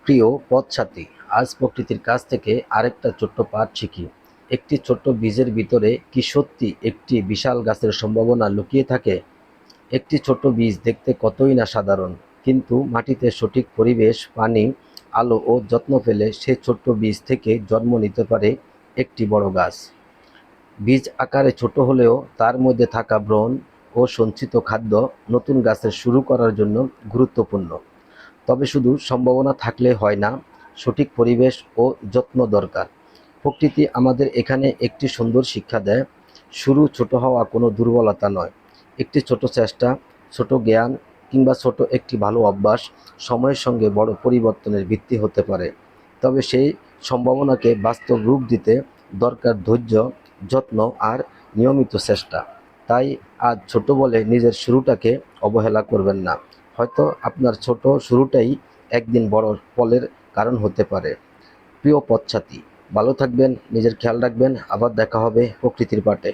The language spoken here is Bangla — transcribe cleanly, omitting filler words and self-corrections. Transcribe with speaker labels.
Speaker 1: প্রিয় পথসাথী, আজ প্রকৃতির কাছ থেকে আরেকটা ছোট্ট পাঠ শিখি। একটি ছোট্ট বীজের ভিতরে কি সত্যি একটি বিশাল গাছের সম্ভাবনা লুকিয়ে থাকে? একটি ছোট্ট বীজ দেখতে কতই না সাধারণ, কিন্তু মাটিতে সঠিক পরিবেশ, পানি, আলো ও যত্ন পেলে সেই ছোট্ট বীজ থেকে জন্ম নিতে পারে একটি বড় গাছ। বীজ আকারে ছোট হলেও তার মধ্যে থাকা ব্রণ ও সঞ্চিত খাদ্য নতুন গাছের শুরু করার জন্য গুরুত্বপূর্ণ। তবে শুধু সম্ভাবনা থাকলে হয় না, সঠিক পরিবেশ ও যত্ন দরকার। প্রকৃতি আমাদের এখানে একটি সুন্দর শিক্ষা দেয়। শুরু ছোট হওয়া কোনো দুর্বলতা নয়। একটি ছোট চেষ্টা, ছোট জ্ঞান কিংবা ছোট একটি ভালো অভ্যাস সময়ের সঙ্গে বড় পরিবর্তনের ভিত্তি হতে পারে। তবে সেই সম্ভাবনাকে বাস্তব রূপ দিতে দরকার ধৈর্য, যত্ন আর নিয়মিত চেষ্টা। তাই আজ ছোট বলে নিজের শুরুটাকে অবহেলা করবেন না। হয়তো আপনার ছোট শুরুটাই একদিন বড় ফলের কারণ হতে পারে। প্রিয় পথসাথী, ভালো থাকবেন, নিজের খেয়াল রাখবেন। আবার দেখা হবে প্রকৃতির পাটে।